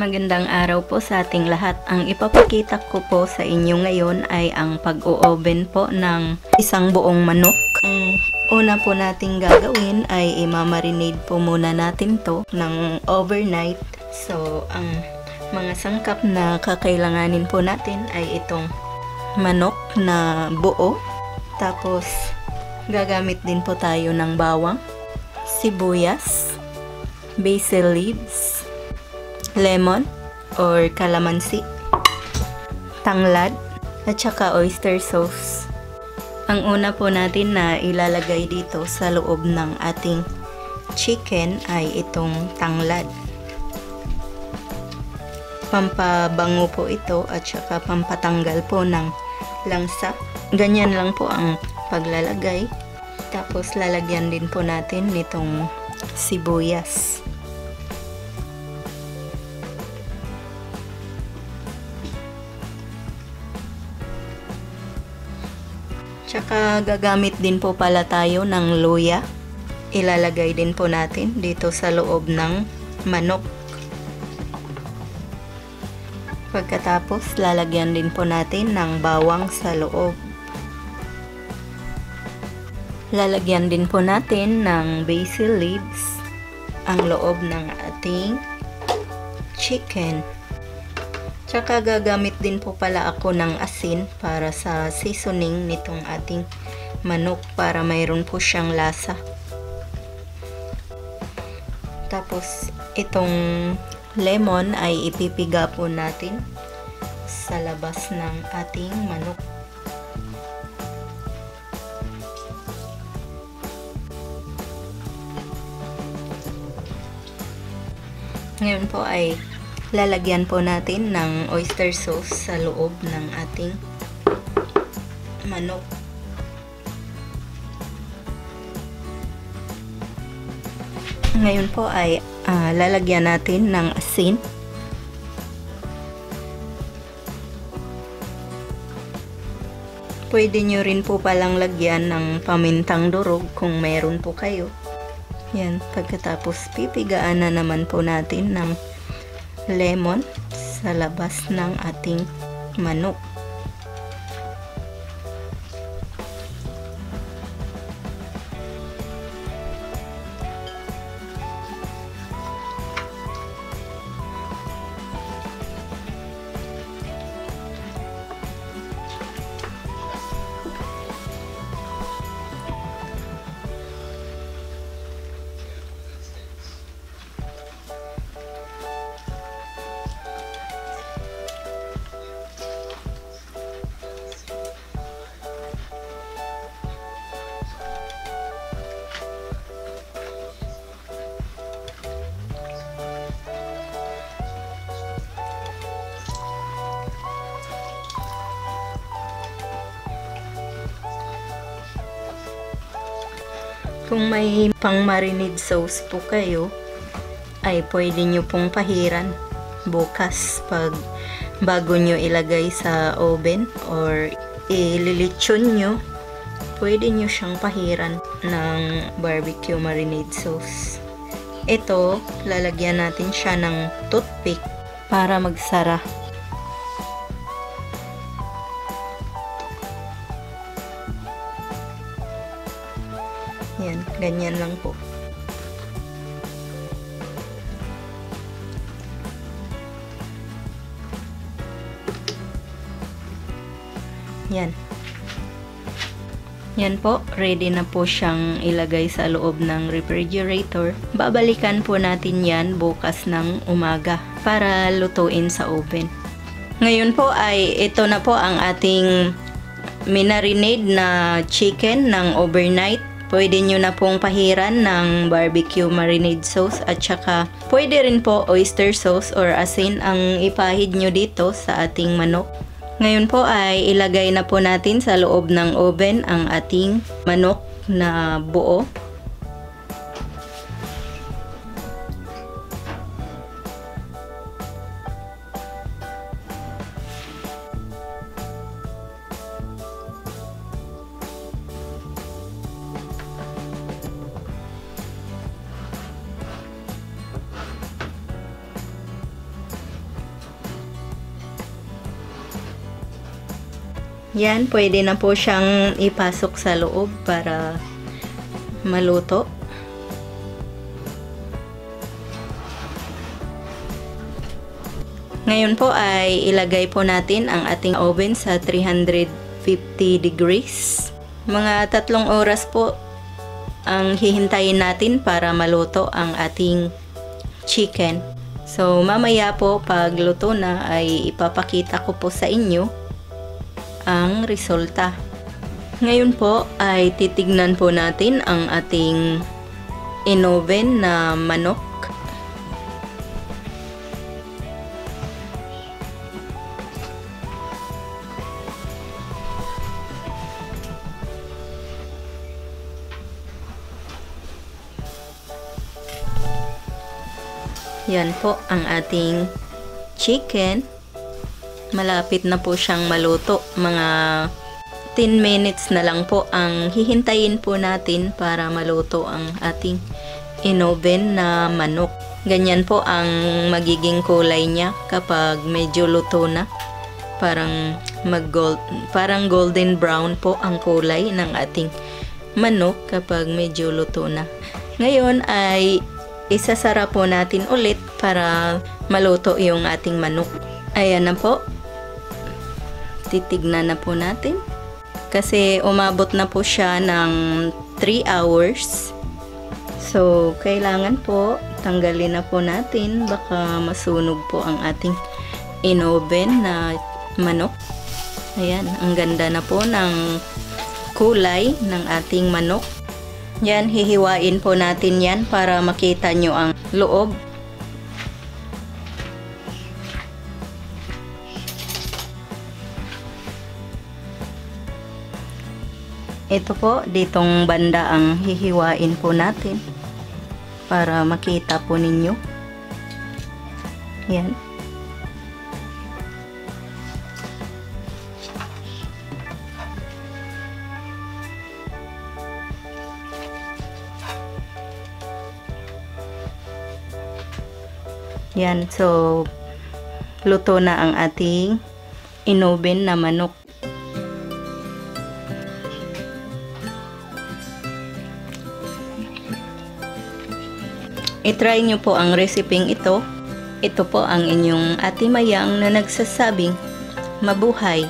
Magandang araw po sa ating lahat. Ang ipapakita ko po sa inyo ngayon ay ang pag-o-oven po ng isang buong manok. Ang una po nating gagawin ay imamarinate po muna natin to ng overnight. So, ang mga sangkap na kakailanganin po natin ay itong manok na buo. Tapos, gagamit din po tayo ng bawang, sibuyas, basil leaves, lemon or calamansi, tanglad, at saka oyster sauce. Ang una po natin na ilalagay dito sa loob ng ating chicken ay itong tanglad. Pampabango po ito at saka pampatanggal po ng langsa. Ganyan lang po ang paglalagay. Tapos lalagyan din po natin nitong sibuyas. Tsaka gagamit din po pala tayo ng luya. Ilalagay din po natin dito sa loob ng manok. Pagkatapos lalagyan din po natin ng bawang sa loob. Lalagyan din po natin ng basil leaves ang loob ng ating chicken. Tsaka gagamit din po pala ako ng asin para sa seasoning nitong ating manok para mayroon po siyang lasa. Tapos itong lemon ay ipipiga po natin sa labas ng ating manok. Ngayon po ay lalagyan po natin ng oyster sauce sa loob ng ating manok. Ngayon po ay lalagyan natin ng asin. Pwede nyo rin po palang lagyan ng pamintang durog kung meron po kayo. Yan, pagkatapos pipigaan na naman po natin ng lemon sa labas ng ating manok. Kung may pang marinade sauce po kayo, ay pwede nyo pong pahiran bukas bago nyo ilagay sa oven or ililitsyon nyo. Pwede nyo siyang pahiran ng barbecue marinade sauce. Ito, lalagyan natin siya ng toothpick para magsara. Yan, ganyan lang po. Yan. Yan po, ready na po siyang ilagay sa loob ng refrigerator. Babalikan po natin yan bukas ng umaga para lutuin sa oven. Ngayon po ay ito na po ang ating minarinade na chicken ng overnight. Pwede nyo na pong pahiran ng barbecue marinade sauce at saka pwede rin po oyster sauce or asin ang ipahid nyo dito sa ating manok. Ngayon po ay ilagay na po natin sa loob ng oven ang ating manok na buo. Yan, pwede na po siyang ipasok sa loob para maluto. Ngayon po ay ilagay po natin ang ating oven sa 350 degrees. Mga 3 oras po ang hihintayin natin para maluto ang ating chicken. So mamaya po pag luto na ay ipapakita ko po sa inyo ang resulta. Ngayon po ay titignan po natin ang ating in-oven na manok. Yan po ang ating chicken. Malapit na po siyang maluto. Mga 10 minutes na lang po ang hihintayin po natin para maluto ang ating in-oven na manok. Ganyan po ang magiging kulay niya kapag medyo luto na. Parang golden brown po ang kulay ng ating manok kapag medyo luto na. Ngayon ay isasara po natin ulit para maluto yung ating manok. Ayan na po. Titignan na po natin. Kasi umabot na po siya ng 3 hours. So, kailangan po tanggalin na po natin. Baka masunog po ang ating in-oven na manok. Ayan, ang ganda na po ng kulay ng ating manok. Yan, hihiwain po natin yan para makita nyo ang loob. Ito po, ditong banda ang hihiwain po natin para makita po ninyo. Yan. Yan, so luto na ang ating in-oven na manok. I-try nyo po ang reseping ito. Ito po ang inyong Ate Mayang na nagsasabing mabuhay.